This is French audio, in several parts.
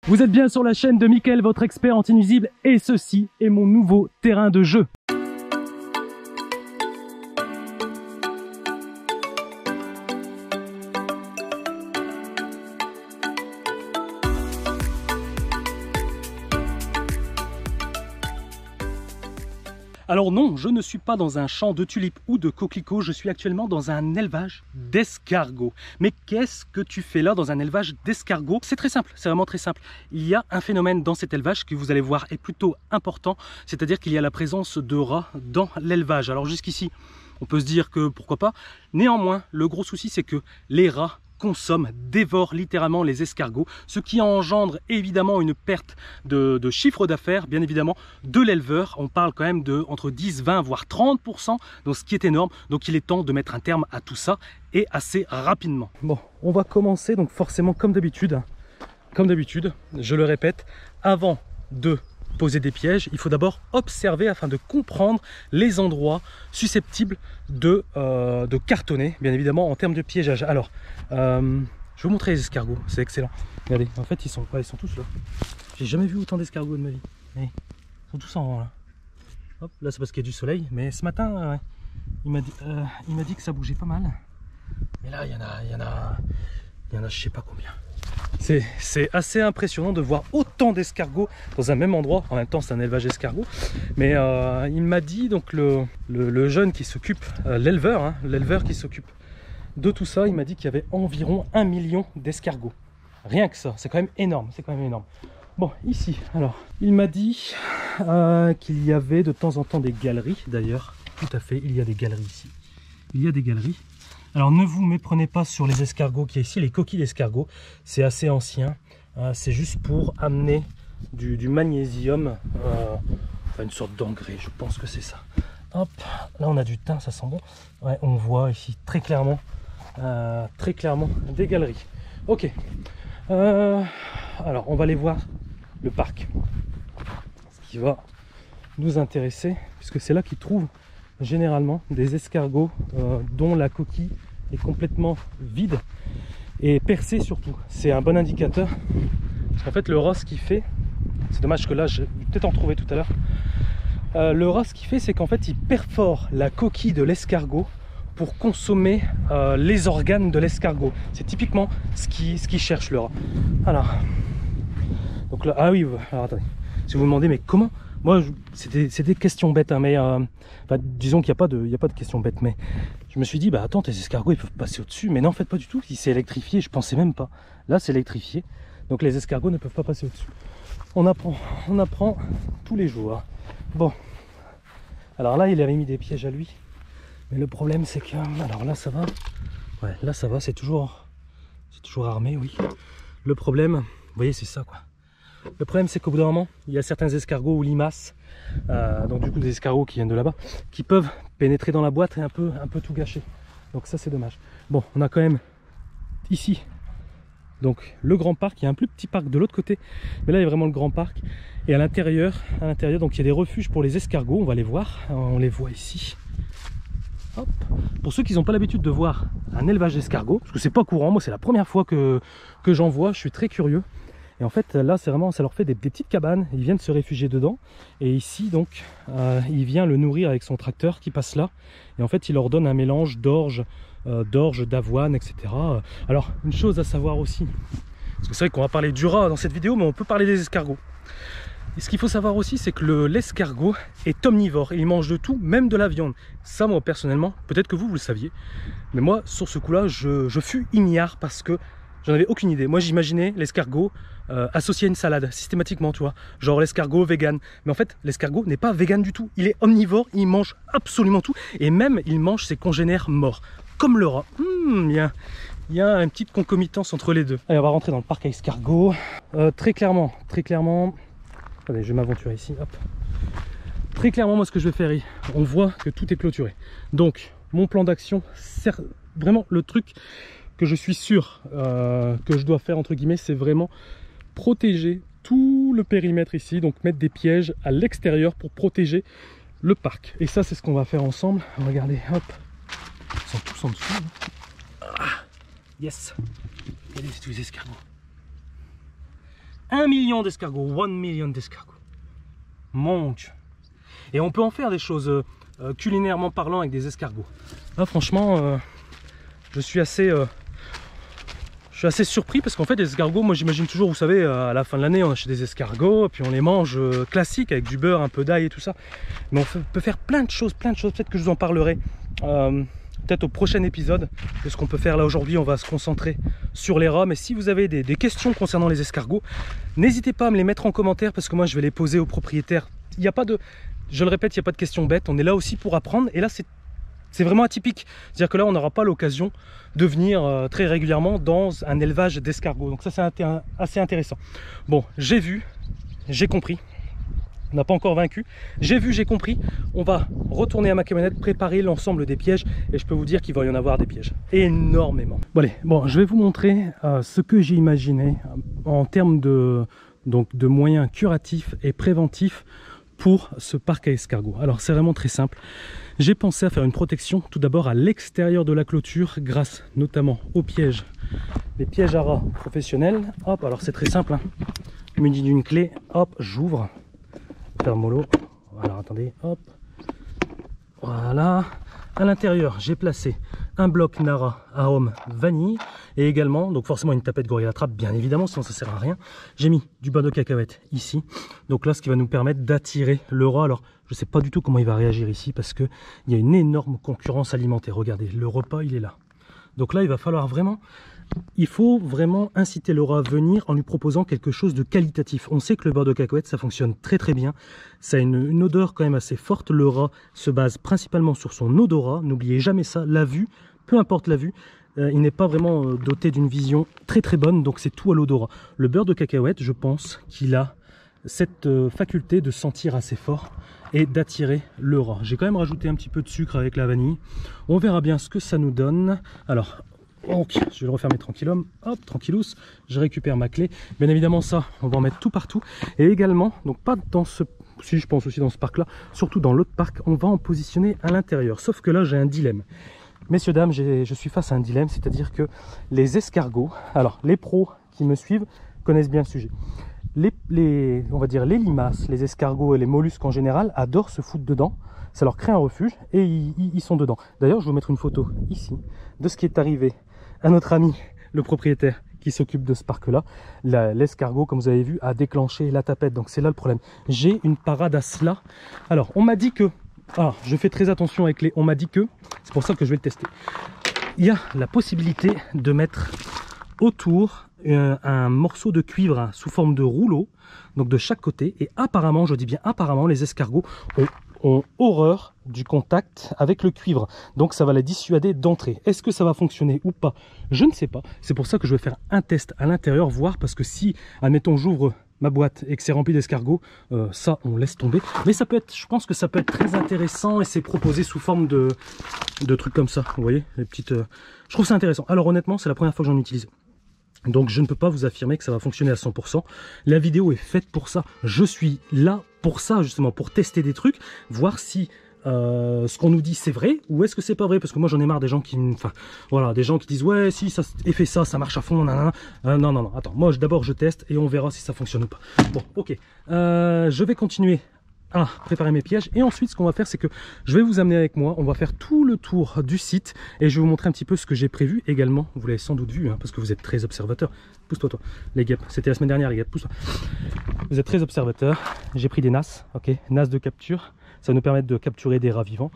Vous êtes bien sur la chaîne de Mickaël, votre expert anti-nuisible, et ceci est mon nouveau terrain de jeu. Alors non, je ne suis pas dans un champ de tulipes ou de coquelicots, je suis actuellement dans un élevage d'escargots. Mais qu'est-ce que tu fais là dans un élevage d'escargots? C'est très simple, c'est vraiment très simple. Il y a un phénomène dans cet élevage que vous allez voir est plutôt important, c'est-à-dire qu'il y a la présence de rats dans l'élevage. Alors jusqu'ici, on peut se dire que pourquoi pas. Néanmoins, le gros souci c'est que les rats consomment, dévorent littéralement les escargots, ce qui engendre évidemment une perte de chiffre d'affaires, bien évidemment, de l'éleveur. On parle quand même de entre 10, 20, voire 30%, donc ce qui est énorme. Donc il est temps de mettre un terme à tout ça et assez rapidement. Bon, on va commencer donc forcément comme d'habitude, je le répète, avant de poser des pièges, il faut d'abord observer afin de comprendre les endroits susceptibles de cartonner, bien évidemment, en termes de piégeage. Alors, je vais vous montrer les escargots, c'est excellent. Regardez, en fait, ils sont tous là. J'ai jamais vu autant d'escargots de ma vie. Ils sont tous en rang là. Hop, là, c'est parce qu'il y a du soleil, mais ce matin, il m'a dit que ça bougeait pas mal. Mais là, il y en a, je sais pas combien. C'est assez impressionnant de voir autant d'escargots dans un même endroit. En même temps, c'est un élevage d'escargots. Mais il m'a dit, donc le jeune qui s'occupe, l'éleveur qui s'occupe de tout ça, il m'a dit qu'il y avait environ 1 million d'escargots. Rien que ça, c'est quand même énorme. Bon, ici, alors, il m'a dit qu'il y avait de temps en temps des galeries. D'ailleurs, tout à fait, il y a des galeries ici. Il y a des galeries. Alors ne vous méprenez pas sur les escargots qu'il y a ici, les coquilles d'escargots, c'est assez ancien, c'est juste pour amener du magnésium, enfin une sorte d'engrais, je pense que c'est ça. Hop, là on a du thym, ça sent bon. Ouais, on voit ici très clairement des galeries. Ok, alors on va aller voir le parc, ce qui va nous intéresser, puisque c'est là qu'ils trouvent généralement des escargots dont la coquille est complètement vide et percée surtout. C'est un bon indicateur parce qu'en fait le rat, ce qu'il fait, c'est dommage que là je vais peut-être en trouver tout à l'heure, le rat, ce qu'il fait, c'est qu'en fait il perfore la coquille de l'escargot pour consommer les organes de l'escargot. C'est typiquement ce qu'il cherche, le rat. Alors, donc là, ah oui, alors attendez, si vous vous demandez mais comment, moi c'est des questions bêtes, hein, mais enfin, disons qu'il n'y a pas de questions bêtes, mais je me suis dit, bah attends, tes escargots ils peuvent passer au-dessus, mais non, en fait pas du tout, c'est électrifié, je pensais même pas. Là c'est électrifié, donc les escargots ne peuvent pas passer au-dessus. On apprend tous les jours. Bon, alors là il avait mis des pièges à lui, mais le problème c'est que, alors là ça va, ouais, là ça va, c'est toujours armé, oui. Le problème, vous voyez, c'est ça quoi. Le problème c'est qu'au bout d'un moment, il y a certains escargots ou limaces, donc du coup des escargots qui viennent de là-bas, qui peuvent pénétrer dans la boîte et un peu tout gâcher. Donc ça c'est dommage. Bon, on a quand même ici donc le grand parc, il y a un plus petit parc de l'autre côté, mais là il y a vraiment le grand parc. Et à l'intérieur, donc il y a des refuges pour les escargots, on va les voir, on les voit ici. Hop. Pour ceux qui n'ont pas l'habitude de voir un élevage d'escargots, parce que c'est pas courant, moi c'est la première fois que j'en vois, je suis très curieux. Et en fait là c'est vraiment, ça leur fait des petites cabanes, ils viennent se réfugier dedans. Et ici donc il vient le nourrir avec son tracteur qui passe là. Et en fait il leur donne un mélange d'orge, d'avoine, etc. Alors une chose à savoir aussi, parce que c'est vrai qu'on va parler du rat dans cette vidéo, mais on peut parler des escargots. Et ce qu'il faut savoir aussi, c'est que l'escargot est omnivore, il mange de tout, même de la viande. Ça moi personnellement, peut-être que vous le saviez, mais moi sur ce coup là je fus ignare parce que j'en avais aucune idée. Moi j'imaginais l'escargot associé à une salade systématiquement, tu vois, genre l'escargot vegan. Mais en fait l'escargot n'est pas vegan du tout, il est omnivore, il mange absolument tout et même il mange ses congénères morts, comme le rat. Il y a une petite concomitance entre les deux. Allez, on va rentrer dans le parc à escargots. Très clairement, allez, je vais m'aventurer ici, hop. Très clairement, moi ce que je vais faire, on voit que tout est clôturé. Donc mon plan d'action, vraiment le truc que je suis sûr que je dois faire entre guillemets, c'est vraiment protéger tout le périmètre ici, donc mettre des pièges à l'extérieur pour protéger le parc. Et ça c'est ce qu'on va faire ensemble. Regardez, hop, ils sont tous en dessous. Ah, yes, regardez tous les escargots. 1 million d'escargots, 1 million d'escargots. Mon Dieu. Et on peut en faire des choses culinairement parlant avec des escargots. Là franchement, je suis assez surpris parce qu'en fait les escargots, moi j'imagine toujours, vous savez, à la fin de l'année on achète des escargots, puis on les mange classiques avec du beurre, un peu d'ail et tout ça. Mais on peut faire plein de choses, peut-être que je vous en parlerai peut-être au prochain épisode de ce qu'on peut faire. Là aujourd'hui on va se concentrer sur les rats, mais si vous avez des questions concernant les escargots, n'hésitez pas à me les mettre en commentaire parce que moi je vais les poser aux propriétaires. Il n'y a pas de, je le répète, il n'y a pas de questions bêtes, on est là aussi pour apprendre, et là c'est vraiment atypique. C'est-à-dire que là on n'aura pas l'occasion de venir très régulièrement dans un élevage d'escargots, donc ça c'est assez intéressant. Bon, j'ai vu, j'ai compris. On n'a pas encore vaincu. J'ai vu, j'ai compris. On va retourner à ma camionnette, préparer l'ensemble des pièges. Et je peux vous dire qu'il va y en avoir des pièges. Énormément. Bon, allez, je vais vous montrer ce que j'ai imaginé en termes de moyens curatifs et préventifs pour ce parc à escargots. Alors, c'est vraiment très simple. J'ai pensé à faire une protection tout d'abord à l'extérieur de la clôture grâce notamment aux pièges. Les pièges à rats professionnels. Hop, alors c'est très simple. Hein. Muni d'une clé. Hop, j'ouvre. Mollo. Voilà, attendez, hop, voilà. À l'intérieur, j'ai placé un bloc Nara arôme vanille et également, donc forcément une tapette Gorilla Trap, bien évidemment, sinon ça sert à rien. J'ai mis du beurre de cacahuète ici, donc là, ce qui va nous permettre d'attirer le rat. Alors, je sais pas du tout comment il va réagir ici parce que il y a une énorme concurrence alimentaire. Regardez, le repas, il est là. Donc là, il va falloir vraiment... Il faut vraiment inciter le rat à venir en lui proposant quelque chose de qualitatif. On sait que le beurre de cacahuète, ça fonctionne très très bien. Ça a une odeur quand même assez forte. Le rat se base principalement sur son odorat. N'oubliez jamais ça. La vue, peu importe la vue, il n'est pas vraiment doté d'une vision très très bonne. Donc c'est tout à l'odorat. Le beurre de cacahuète, je pense qu'il a cette faculté de sentir assez fort et d'attirer le rat. J'ai quand même rajouté un petit peu de sucre avec la vanille. On verra bien ce que ça nous donne. Alors... Ok, je vais le refermer tranquillum, hop, tranquillous, je récupère ma clé. Bien évidemment ça, on va en mettre tout partout. Et également, donc pas dans ce, si je pense aussi dans ce parc là, surtout dans l'autre parc, on va en positionner à l'intérieur. Sauf que là j'ai un dilemme. Messieurs, dames, je suis face à un dilemme, c'est-à-dire que les escargots, alors les pros qui me suivent connaissent bien le sujet. On va dire les limaces, les escargots et les mollusques en général adorent se foutre dedans. Ça leur crée un refuge et ils sont dedans. D'ailleurs, je vais vous mettre une photo ici de ce qui est arrivé à notre ami, le propriétaire qui s'occupe de ce parc-là. L'escargot, comme vous avez vu, a déclenché la tapette. Donc c'est là le problème. J'ai une parade à cela. Alors, on m'a dit que... Ah, je fais très attention avec les... On m'a dit que... C'est pour ça que je vais le tester. Il y a la possibilité de mettre autour un morceau de cuivre sous forme de rouleau, donc de chaque côté. Et apparemment, je dis bien apparemment, les escargots ont horreur du contact avec le cuivre, donc ça va les dissuader d'entrer. Est-ce que ça va fonctionner ou pas? Je ne sais pas. C'est pour ça que je vais faire un test à l'intérieur, voir, parce que si, admettons, j'ouvre ma boîte et que c'est rempli d'escargots, ça on laisse tomber. Mais ça peut être, je pense que ça peut être très intéressant et c'est proposé sous forme de trucs comme ça. Vous voyez, les petites. Je trouve ça intéressant. Alors honnêtement, c'est la première fois que j'en utilise. Donc je ne peux pas vous affirmer que ça va fonctionner à 100%. La vidéo est faite pour ça. Je suis là pour ça, justement, pour tester des trucs, voir si ce qu'on nous dit c'est vrai ou est-ce que c'est pas vrai, parce que moi j'en ai marre des gens qui, enfin voilà, des gens qui disent ouais si ça fait ça, ça marche à fond, nanana. Non, attends, moi d'abord je teste et on verra si ça fonctionne ou pas. Bon, ok, je vais continuer à préparer mes pièges et ensuite ce qu'on va faire c'est que je vais vous amener avec moi, on va faire tout le tour du site et je vais vous montrer un petit peu ce que j'ai prévu également. Vous l'avez sans doute vu, hein, parce que vous êtes très observateurs. Pousse-toi toi, les guêpes, c'était la semaine dernière les guêpes, pousse-toi. Vous êtes très observateurs. J'ai pris des NAS, ok, NAS de capture, ça va nous permettre de capturer des rats vivants.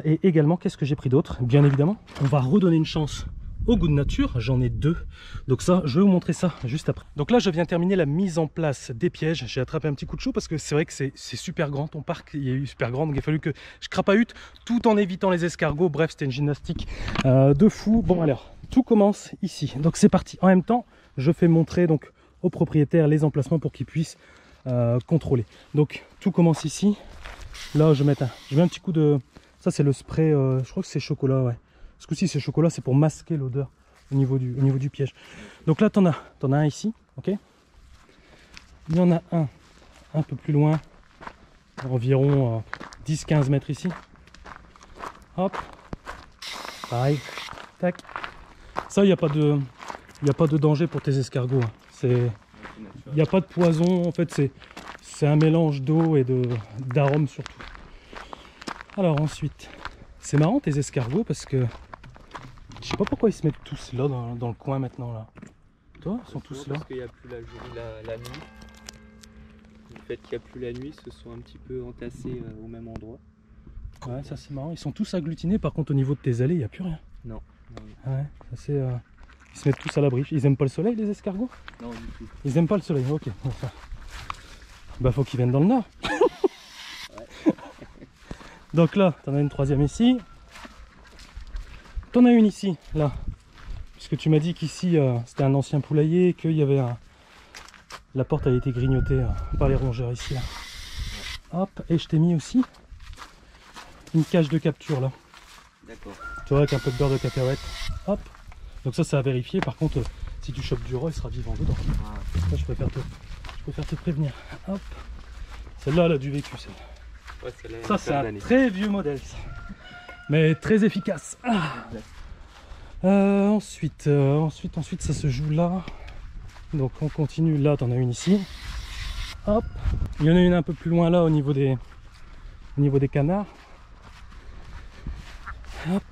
Et également, qu'est-ce que j'ai pris d'autre? Bien évidemment, on va redonner une chance au goût de nature, j'en ai 2, donc ça je vais vous montrer ça juste après. Donc là je viens terminer la mise en place des pièges. J'ai attrapé un petit coup de chaud parce que c'est vrai que c'est super grand ton parc, il est super grand, donc il a fallu que je crapahute tout en évitant les escargots. Bref, c'était une gymnastique de fou. Bon alors, tout commence ici, donc c'est parti. En même temps je fais montrer donc aux propriétaires les emplacements pour qu'ils puissent contrôler. Donc tout commence ici. Là je mets un petit coup de... Ça c'est le spray, je crois que c'est chocolat, ouais. Ce coup-ci c'est chocolat, c'est pour masquer l'odeur au niveau du piège. Donc là t'en as un ici, ok. Il y en a un peu plus loin, environ 10-15 mètres ici. Hop, pareil, tac. Ça il n'y a pas de danger pour tes escargots, hein. Il n'y a pas de poison, en fait c'est un mélange d'eau et d'arômes surtout. Alors ensuite, c'est marrant tes escargots parce que je sais pas pourquoi ils se mettent tous là dans le coin maintenant là. Toi, ils sont tous là. Parce qu'il n'y a plus la nuit. Le fait qu'il n'y a plus la nuit, ils se sont un petit peu entassés au même endroit. Ouais, ça c'est marrant. Ils sont tous agglutinés, par contre au niveau de tes allées, il n'y a plus rien. Non. Ouais, ça c'est... Ils se mettent tous à l'abri. Ils aiment pas le soleil les escargots? Non, du tout. Ils aiment pas le soleil, ok. Enfin. Bah faut qu'ils viennent dans le nord. Ouais. Donc là, t'en as une troisième ici. T'en as une ici, là. Puisque tu m'as dit qu'ici c'était un ancien poulailler, qu'il y avait un... La porte avait été grignotée par les rongeurs ici là. Hop, et je t'ai mis aussi une cage de capture là. D'accord. Tu vois, avec un peu de beurre de cacahuète. Hop. Donc ça c'est à vérifier. Par contre, si tu chopes du roi, il sera vivant dedans. Ah. Ça, je préfère te prévenir. Hop. Celle-là, elle a du vécu. Ouais, ça c'est un très vieux modèle. Ça. Mais très efficace. Ah. Ensuite, ça se joue là. Donc on continue, là t'en as une ici. Hop. Il y en a une un peu plus loin là au niveau des canards. Hop.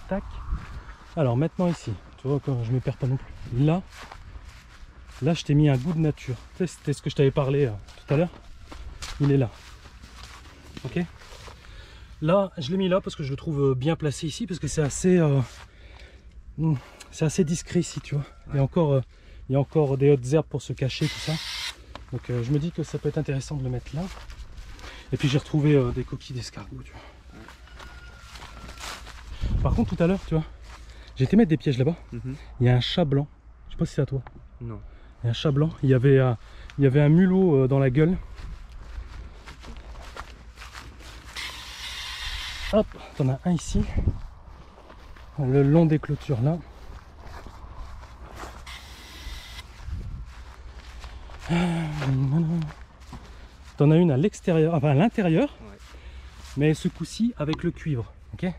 Tac. Alors maintenant ici, tu vois quand je ne me perds pas non plus. Là je t'ai mis un goût de nature. C'était ce que je t'avais parlé tout à l'heure. Il est là. Ok. Là, je l'ai mis là parce que je le trouve bien placé ici, parce que c'est assez discret ici, tu vois. Il y a encore des hautes herbes pour se cacher, tout ça. Donc je me dis que ça peut être intéressant de le mettre là. Et puis j'ai retrouvé des coquilles d'escargots, tu vois. Par contre, tout à l'heure, tu vois, j'ai été mettre des pièges là-bas. Il y a un chat blanc. Je sais pas si c'est à toi. Non. Il y a un chat blanc. Il y avait un mulot dans la gueule. Hop, t'en as un ici, le long des clôtures là. T'en as une à l'extérieur, enfin à l'intérieur, ouais. Mais ce coup-ci avec le cuivre, ok. Ah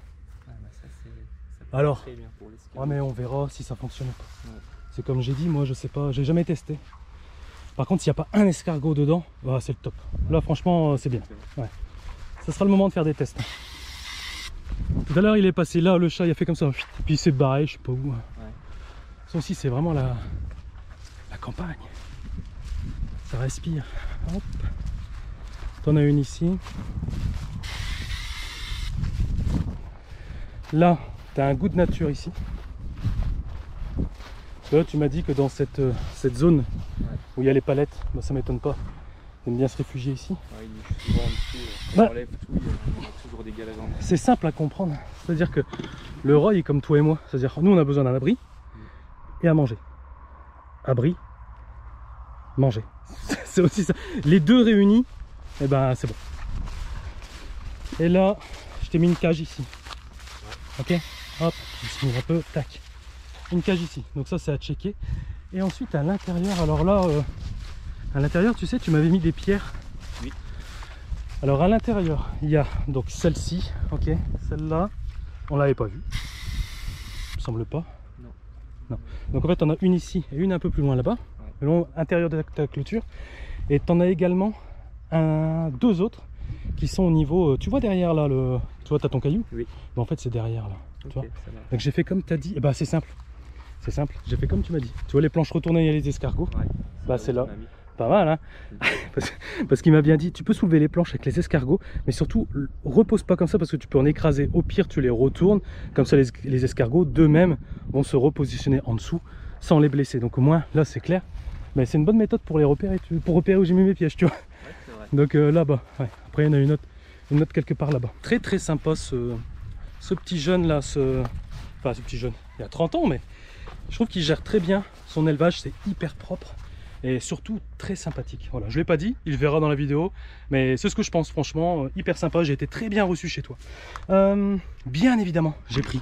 bah ça alors, très bien pour l'escargot. Ouais, mais on verra si ça fonctionne pas. Ouais. C'est comme j'ai dit, moi je sais pas, j'ai jamais testé. Par contre, s'il n'y a pas un escargot dedans, bah, c'est le top. Là franchement, c'est bien. Ouais. Ça sera le moment de faire des tests. Tout à l'heure il est passé là, le chat il a fait comme ça, puis il s'est barré, je sais pas où. Ouais. Ça aussi c'est vraiment la campagne. Ça respire. Hop. T'en as une ici. Là, t'as un goût de nature ici. Parce que là tu m'as dit que dans cette zone où il y a les palettes, bah, ça m'étonne pas. Il aime bien se réfugier ici. Ouais, il est souvent en dessous, on enlève tout, il y a toujours des galères. C'est simple à comprendre. C'est-à-dire que le roi est comme toi et moi. C'est-à-dire nous on a besoin d'un abri et à manger. Abri, manger. C'est aussi ça. Les deux réunis, et ben c'est bon. Et là, je t'ai mis une cage ici. Ok. Hop, je signe un peu, tac. Une cage ici. Donc ça c'est à checker. Et ensuite à l'intérieur, alors là. À l'intérieur, tu sais, tu m'avais mis des pierres. Oui. Alors à l'intérieur, il y a donc celle-ci, ok. Celle-là, on l'avait pas vue. Il me semble pas. Non. Non. Donc en fait, on a une ici et une un peu plus loin là-bas, le long intérieur de ta clôture. Et tu en as également deux autres qui sont au niveau. Tu vois derrière là, tu vois, tu as ton caillou. Oui. Ben, en fait, c'est derrière là. Okay, tu vois. Donc j'ai fait comme tu as dit. Et bah c'est simple. C'est simple. J'ai fait comme tu m'as dit. Tu vois les planches retournées, il y a les escargots. Ouais, bah c'est là. Pas mal hein. Parce qu'il m'a bien dit, tu peux soulever les planches avec les escargots, mais surtout repose pas comme ça parce que tu peux en écraser. Au pire tu les retournes, comme ça les escargots d'eux-mêmes vont se repositionner en dessous sans les blesser. Donc au moins là c'est clair. Mais c'est une bonne méthode pour les repérer, pour repérer où j'ai mis mes pièges, tu vois. Ouais, donc là-bas, ouais. Après il y en a une autre quelque part là-bas. Très très sympa ce petit jeune là, enfin ce petit jeune, il y a 30 ans mais je trouve qu'il gère très bien son élevage, c'est hyper propre. Et surtout très sympathique. Voilà, je ne l'ai pas dit, il verra dans la vidéo, mais c'est ce que je pense, franchement, hyper sympa, j'ai été très bien reçu chez toi. Bien évidemment, j'ai pris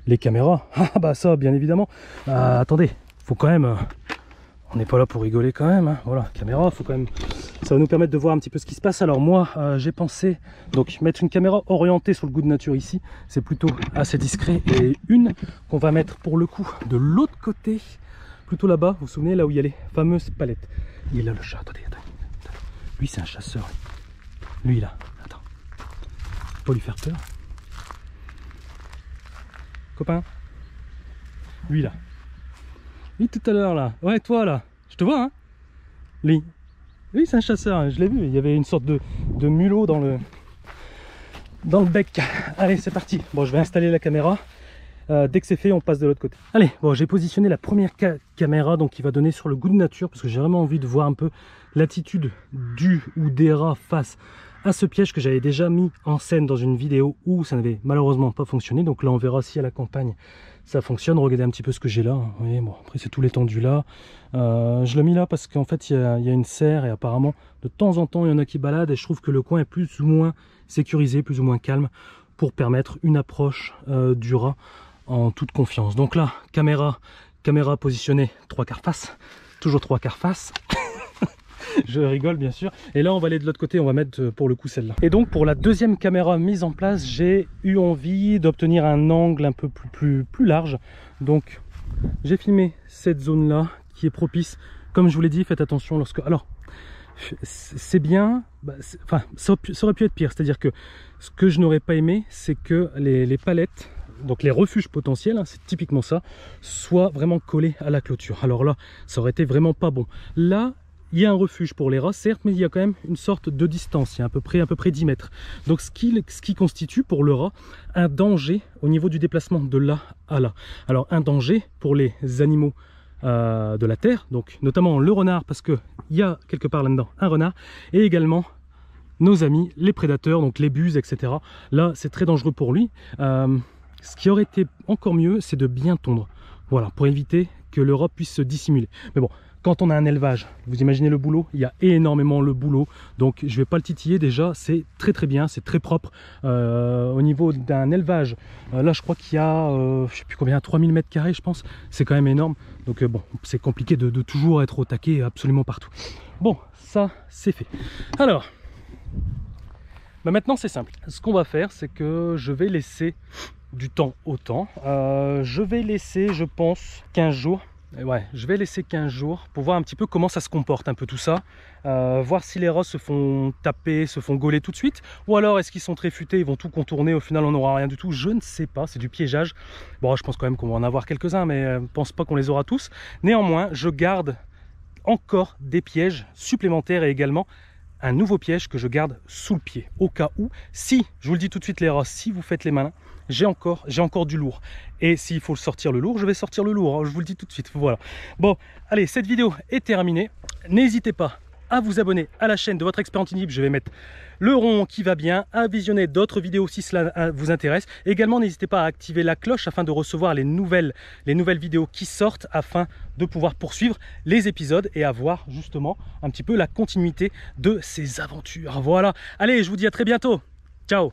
les caméras. Ah bah ça, bien évidemment. Attendez, faut quand même, on n'est pas là pour rigoler quand même, hein. Voilà, caméra, faut quand même, ça va nous permettre de voir un petit peu ce qui se passe. Alors moi, j'ai pensé donc mettre une caméra orientée sur le goût de nature ici, c'est plutôt assez discret, et une qu'on va mettre pour le coup de l'autre côté. plutôt là-bas, vous vous souvenez, là où il y a les fameuses palettes. Il est là le chat, attendez. Lui c'est un chasseur. Lui là, attends. Faut pas lui faire peur. Copain. Lui là. Lui tout à l'heure là. Ouais toi là. Je te vois hein. Lui c'est un chasseur, hein. Je l'ai vu. Il y avait une sorte de mulot dans le bec. Allez c'est parti. Bon je vais installer la caméra. Dès que c'est fait on passe de l'autre côté. Allez bon j'ai positionné la première caméra donc qui va donner sur le goût de nature parce que j'ai vraiment envie de voir un peu l'attitude du ou des rats face à ce piège que j'avais déjà mis en scène dans une vidéo où ça n'avait malheureusement pas fonctionné. Donc là on verra si à la campagne ça fonctionne. Regardez un petit peu ce que j'ai là. Vous voyez, bon, après c'est tout l'étendue là. Je l'ai mis là parce qu'en fait il y a une serre et apparemment de temps en temps il y en a qui baladent et je trouve que le coin est plus ou moins sécurisé, plus ou moins calme pour permettre une approche du rat en toute confiance. Donc là, caméra positionnée 3/4 face, toujours 3/4 face. Je rigole bien sûr. Et là on va aller de l'autre côté, on va mettre pour le coup celle-là. Et donc pour la deuxième caméra mise en place, j'ai eu envie d'obtenir un angle un peu plus large. Donc j'ai filmé cette zone là qui est propice. Comme je vous l'ai dit, faites attention lorsque... Alors c'est bien, enfin ça aurait pu être pire. C'est-à-dire que ce que je n'aurais pas aimé, c'est que les palettes, donc les refuges potentiels, hein, c'est typiquement ça, soient vraiment collés à la clôture. Alors là, ça aurait été vraiment pas bon. Là, il y a un refuge pour les rats, certes, mais il y a quand même une sorte de distance, il y a à peu près 10 mètres. Donc ce qui constitue pour le rat un danger au niveau du déplacement de là à là. Alors un danger pour les animaux de la terre, donc notamment le renard, parce qu'il y a quelque part là-dedans un renard, et également nos amis, les prédateurs, donc les buses, etc. Là, c'est très dangereux pour lui. Ce qui aurait été encore mieux, c'est de bien tondre. Voilà, pour éviter que le rat puisse se dissimuler. Mais bon, quand on a un élevage, vous imaginez le boulot, il y a énormément le boulot. Donc je ne vais pas le titiller déjà, c'est très bien, c'est très propre. Au niveau d'un élevage, là je crois qu'il y a, je sais plus combien, 3000 m², je pense. C'est quand même énorme. Donc bon, c'est compliqué de toujours être au taquet absolument partout. Bon, ça c'est fait. Alors, maintenant c'est simple. Ce qu'on va faire, c'est que je vais laisser du temps au temps. Je vais laisser, je pense, 15 jours. Ouais, je vais laisser 15 jours pour voir un petit peu comment ça se comporte, un peu tout ça. Voir si les rats se font taper, se font gauler tout de suite. Ou alors est-ce qu'ils sont très futés, ils vont tout contourner, au final on n'aura rien du tout. Je ne sais pas, c'est du piégeage. Bon, je pense quand même qu'on va en avoir quelques-uns, mais je ne pense pas qu'on les aura tous. Néanmoins, je garde encore des pièges supplémentaires et également un nouveau piège que je garde sous le pied. Au cas où, si, je vous le dis tout de suite les rats, si vous faites les malins, j'ai encore du lourd. Et s'il faut sortir le lourd, je vais sortir le lourd, hein, je vous le dis tout de suite. Voilà. Bon, allez, cette vidéo est terminée. N'hésitez pas à vous abonner à la chaîne de votre expert anti-nip. Je vais mettre le rond qui va bien, à visionner d'autres vidéos si cela vous intéresse. Également, n'hésitez pas à activer la cloche afin de recevoir les nouvelles vidéos qui sortent, afin de pouvoir poursuivre les épisodes et avoir justement un petit peu la continuité de ces aventures. Voilà. Allez, je vous dis à très bientôt. Ciao.